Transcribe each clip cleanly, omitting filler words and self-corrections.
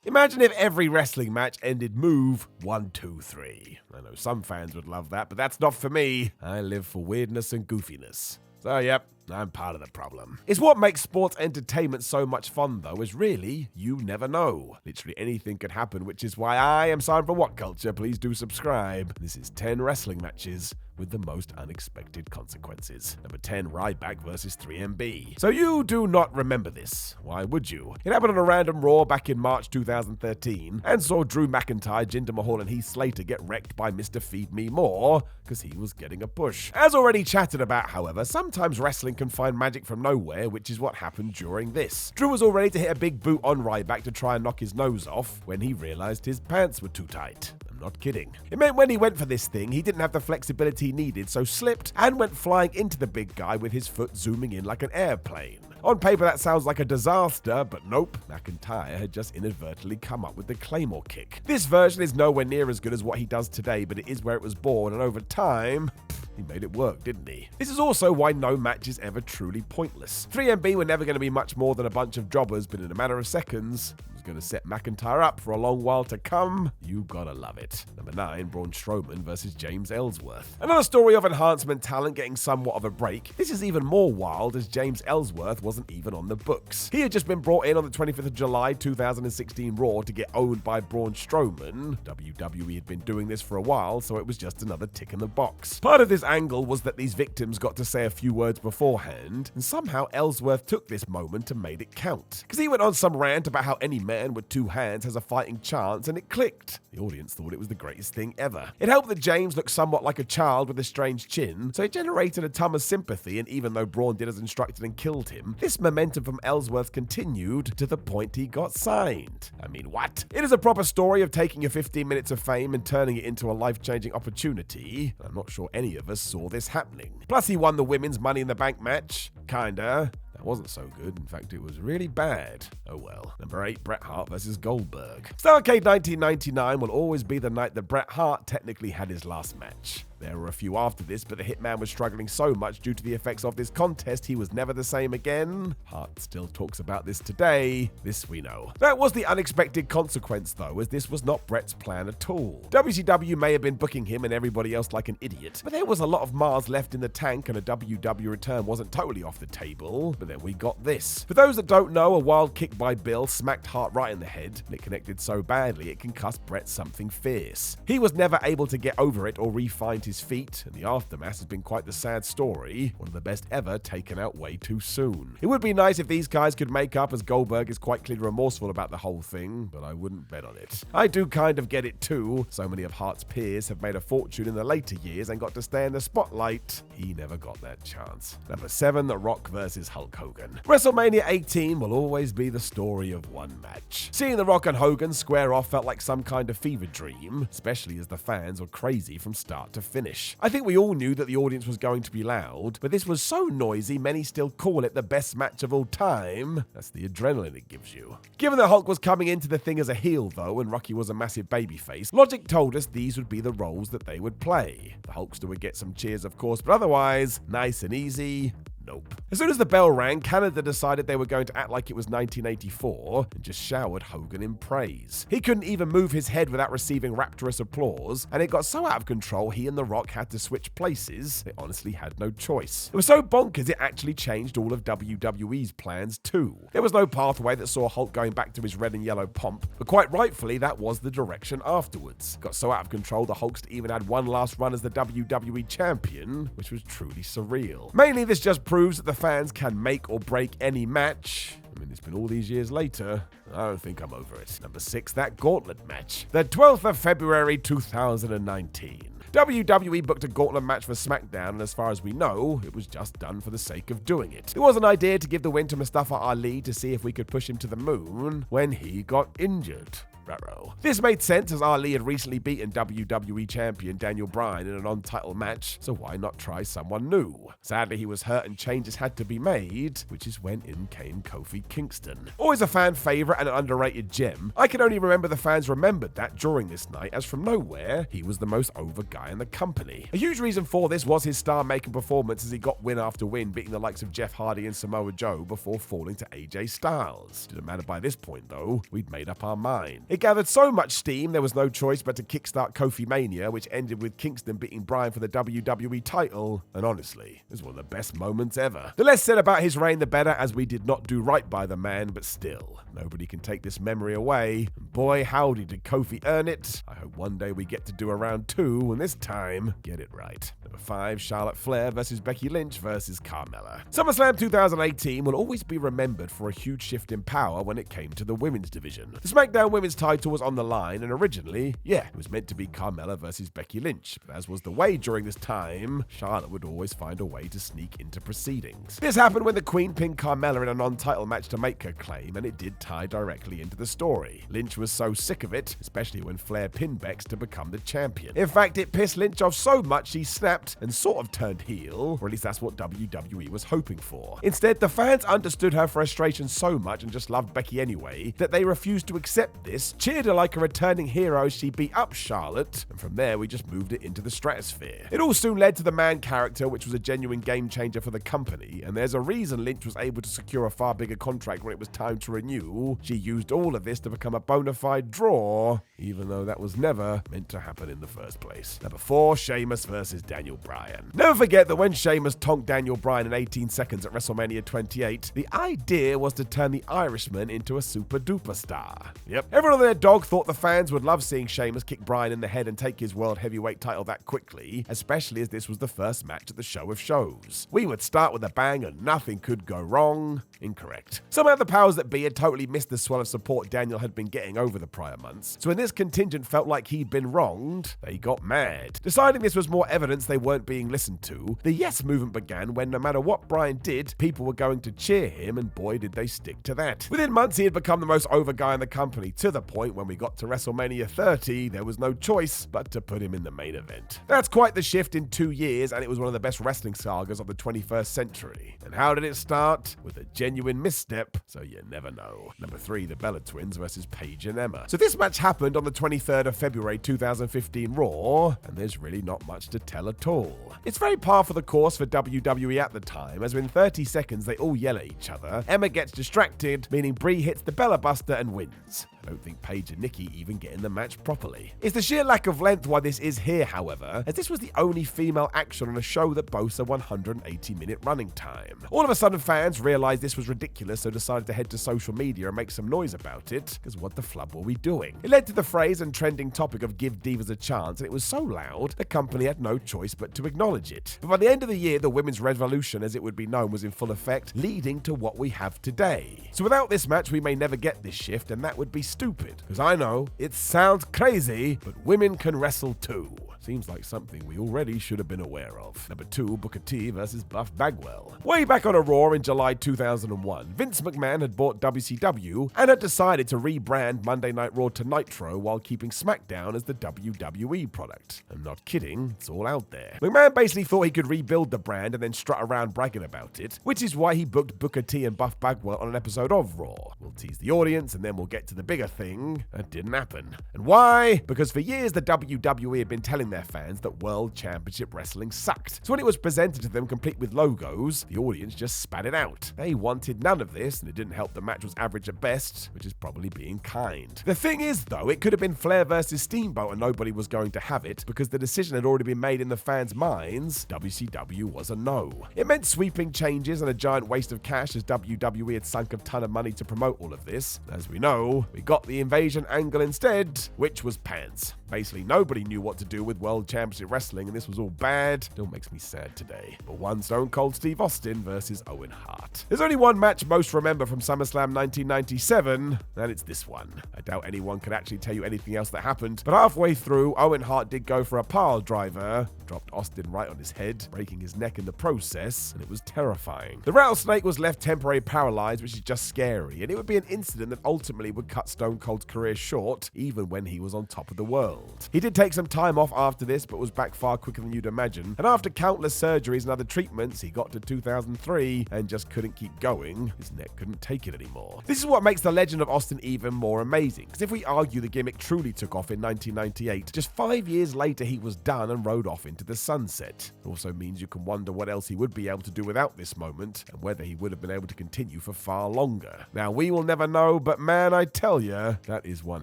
Imagine if every wrestling match ended move 1, 2, 3. I know some fans would love that, but that's not for me. I live for weirdness and goofiness. So yep, I'm part of the problem. It's what makes sports entertainment so much fun though, is really, you never know. Literally anything could happen, which is why I am Simon from What Culture. Please do subscribe. This is 10 wrestling matches with the most unexpected consequences. Number 10, Ryback versus 3MB. So you do not remember this. Why would you? It happened on a random Raw back in March 2013 and saw Drew McIntyre, Jinder Mahal and Heath Slater get wrecked by Mr. Feed Me More because he was getting a push. As already chatted about, however, sometimes wrestling can find magic from nowhere, which is what happened during this. Drew was all ready to hit a big boot on Ryback to try and knock his nose off when he realized his pants were too tight. Not kidding. It meant when he went for this thing, he didn't have the flexibility he needed, so slipped and went flying into the big guy with his foot zooming in like an airplane. On paper, that sounds like a disaster, but nope. McIntyre had just inadvertently come up with the Claymore kick. This version is nowhere near as good as what he does today, but it is where it was born, and over time, he made it work, didn't he? This is also why no match is ever truly pointless. 3MB were never going to be much more than a bunch of jobbers, but in a matter of seconds, going to set McIntyre up for a long while to come. You gotta love it. Number 9, Braun Strowman versus James Ellsworth. Another story of enhancement talent getting somewhat of a break. This is even more wild as James Ellsworth wasn't even on the books. He had just been brought in on the 25th of July 2016 Raw to get owned by Braun Strowman. WWE had been doing this for a while, so it was just another tick in the box. Part of this angle was that these victims got to say a few words beforehand, and somehow Ellsworth took this moment and made it count. Because he went on some rant about how any man with 2 hands has a fighting chance, and it clicked. The audience thought it was the greatest thing ever. It helped that James looked somewhat like a child with a strange chin, so it generated a ton of sympathy, and even though Braun did as instructed and killed him, this momentum from Ellsworth continued to the point he got signed. I mean, what? It is a proper story of taking your 15 minutes of fame and turning it into a life-changing opportunity. I'm not sure any of us saw this happening. Plus, he won the women's Money in the Bank match. Kinda. Wasn't so good. In fact, it was really bad. Oh well. Number 8, Bret Hart versus Goldberg. Starrcade 1999 will always be the night that Bret Hart technically had his last match. There were a few after this, but the Hitman was struggling so much due to the effects of this contest, he was never the same again. Hart still talks about this today. This we know. That was the unexpected consequence, though, as this was not Bret's plan at all. WCW may have been booking him and everybody else like an idiot, but there was a lot of Mars left in the tank and a WW return wasn't totally off the table. But then we got this. For those that don't know, a wild kick by Bill smacked Hart right in the head, and it connected so badly it concussed Bret something fierce. He was never able to get over it or re-find his feet, and the aftermath has been quite the sad story, one of the best ever taken out way too soon. It would be nice if these guys could make up, as Goldberg is quite clearly remorseful about the whole thing, but I wouldn't bet on it. I do kind of get it too. So many of Hart's peers have made a fortune in the later years and got to stay in the spotlight. He never got that chance. Number 7, The Rock versus Hulk Hogan. WrestleMania 18 will always be the story of one match. Seeing The Rock and Hogan square off felt like some kind of fever dream, especially as the fans were crazy from start to finish. I think we all knew that the audience was going to be loud, but this was so noisy many still call it the best match of all time. That's the adrenaline it gives you. Given that Hulk was coming into the thing as a heel though, and Rocky was a massive babyface, logic told us these would be the roles that they would play. The Hulkster would get some cheers of course, but otherwise, nice and easy. Nope. As soon as the bell rang, Canada decided they were going to act like it was 1984 and just showered Hogan in praise. He couldn't even move his head without receiving rapturous applause, and it got so out of control he and The Rock had to switch places. They honestly had no choice. It was so bonkers it actually changed all of WWE's plans too. There was no pathway that saw Hulk going back to his red and yellow pomp, but quite rightfully that was the direction afterwards. It got so out of control the Hulkster even had one last run as the WWE champion, which was truly surreal. Mainly this just proves that the fans can make or break any match. I mean, it's been all these years later. I don't think I'm over it. Number 6, that gauntlet match. The 12th of February 2019. WWE booked a gauntlet match for SmackDown, and as far as we know, it was just done for the sake of doing it. It was an idea to give the win to Mustafa Ali to see if we could push him to the moon when he got injured. Ruh-roh. This made sense as Ali had recently beaten WWE Champion Daniel Bryan in a non-title match, so why not try someone new? Sadly, he was hurt and changes had to be made, which is when in came Kofi Kingston. Always a fan favourite and an underrated gem, I can only remember the fans remembered that during this night, as from nowhere, he was the most over guy in the company. A huge reason for this was his star-making performance as he got win after win, beating the likes of Jeff Hardy and Samoa Joe before falling to AJ Styles. Didn't matter by this point though, we'd made up our mind. It gathered so much steam, there was no choice but to kickstart Kofi Mania, which ended with Kingston beating Bryan for the WWE title, and honestly, it was one of the best moments ever. The less said about his reign, the better, as we did not do right by the man, but still, nobody can take this memory away. And boy, howdy did Kofi earn it. I hope one day we get to do a round 2, and this time, get it right. Number 5, Charlotte Flair versus Becky Lynch versus Carmella. SummerSlam 2018 will always be remembered for a huge shift in power when it came to the women's division. The SmackDown women's title was on the line, and originally, it was meant to be Carmella versus Becky Lynch, but as was the way during this time, Charlotte would always find a way to sneak into proceedings. This happened when the Queen pinned Carmella in a non-title match to make her claim, and it did tie directly into the story. Lynch was so sick of it, especially when Flair pinned Bex to become the champion. In fact, it pissed Lynch off so much she snapped and sort of turned heel, or at least that's what WWE was hoping for. Instead, the fans understood her frustration so much and just loved Becky anyway, that they refused to accept this, cheered her like a returning hero as she beat up Charlotte, and from there we just moved it into the stratosphere. It all soon led to the man character, which was a genuine game changer for the company, and there's a reason Lynch was able to secure a far bigger contract when it was time to renew. She used all of this to become a bona fide draw, even though that was never meant to happen in the first place. Number 4, Sheamus versus Daniel Bryan. Never forget that when Sheamus tonked Daniel Bryan in 18 seconds at WrestleMania 28, the idea was to turn the Irishman into a super duper star. Yep, everyone and their dog thought the fans would love seeing Sheamus kick Bryan in the head and take his world heavyweight title that quickly, especially as this was the first match at the show of shows. We would start with a bang and nothing could go wrong. Incorrect. Somehow the powers that be had totally missed the swell of support Daniel had been getting over the prior months, so when this contingent felt like he'd been wronged, they got mad. Deciding this was more evidence they weren't being listened to, the yes movement began when no matter what Bryan did, people were going to cheer him, and boy did they stick to that. Within months he had become the most over guy in the company, to the point when we got to WrestleMania 30, there was no choice but to put him in the main event. That's quite the shift in 2 years, and it was one of the best wrestling sagas of the 21st century. And how did it start? With a genuine misstep, so you never know. Number 3, the Bella Twins versus Paige and Emma. So this match happened on the 23rd of February 2015 Raw, and there's really not much to tell at all. It's very par for the course for WWE at the time, as in 30 seconds they all yell at each other, Emma gets distracted, meaning Brie hits the Bella Buster and wins. I don't think Paige and Nikki even get in the match properly. It's the sheer lack of length why this is here, however, as this was the only female action on a show that boasts a 180-minute running time. All of a sudden fans realized this was ridiculous, so decided to head to social media and make some noise about it, because what the flub were we doing? It led to the phrase and trending topic of give divas a chance, and it was so loud, the company had no choice but to acknowledge it. But by the end of the year, the women's revolution, as it would be known, was in full effect, leading to what we have today. So without this match, we may never get this shift, and that would be stupid, because I know it sounds crazy, but women can wrestle too. Seems like something we already should have been aware of. Number 2, Booker T versus Buff Bagwell. Way back on a Raw in July 2001, Vince McMahon had bought WCW and had decided to rebrand Monday Night Raw to Nitro while keeping SmackDown as the WWE product. I'm not kidding, it's all out there. McMahon basically thought he could rebuild the brand and then strut around bragging about it, which is why he booked Booker T and Buff Bagwell on an episode of Raw. We'll tease the audience and then we'll get to the bigger thing. That didn't happen. And why? Because for years the WWE had been telling their fans that World Championship Wrestling sucked. So when it was presented to them complete with logos, the audience just spat it out. They wanted none of this, and it didn't help the match was average at best, which is probably being kind. The thing is, though, it could have been Flair versus Steamboat and nobody was going to have it, because the decision had already been made in the fans' minds. WCW was a no. It meant sweeping changes and a giant waste of cash, as WWE had sunk a ton of money to promote all of this. As we know, we got the invasion angle instead, which was pants. Basically, nobody knew what to do with World Championship Wrestling, and this was all bad. Still makes me sad today. But 1, Stone Cold Steve Austin versus Owen Hart. There's only one match most remember from SummerSlam 1997, and it's this one. I doubt anyone can actually tell you anything else that happened, but halfway through, Owen Hart did go for a pile driver, dropped Austin right on his head, breaking his neck in the process, and it was terrifying. The rattlesnake was left temporarily paralyzed, which is just scary, and it would be an incident that ultimately would cut Stone Stone Cold's career short, even when he was on top of the world. He did take some time off after this, but was back far quicker than you'd imagine, and after countless surgeries and other treatments, he got to 2003 and just couldn't keep going. His neck couldn't take it anymore. This is what makes the legend of Austin even more amazing, because if we argue the gimmick truly took off in 1998, just 5 years later he was done and rode off into the sunset. It also means you can wonder what else he would be able to do without this moment, and whether he would have been able to continue for far longer. Now, we will never know, but man, I tell ya, that is one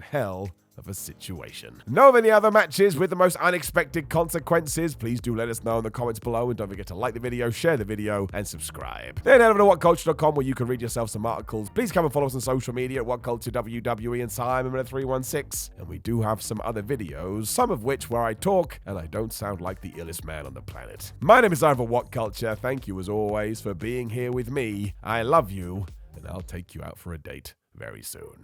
hell of a situation. Know of any other matches with the most unexpected consequences? Please do let us know in the comments below, and don't forget to like the video, share the video, and subscribe. Then head over to whatculture.com where you can read yourself some articles. Please come and follow us on social media at WhatCulture WWE and Simon316. And we do have some other videos, some of which where I talk and I don't sound like the illest man on the planet. My name is Simon for What Culture. Thank you as always for being here with me. I love you, and I'll take you out for a date very soon.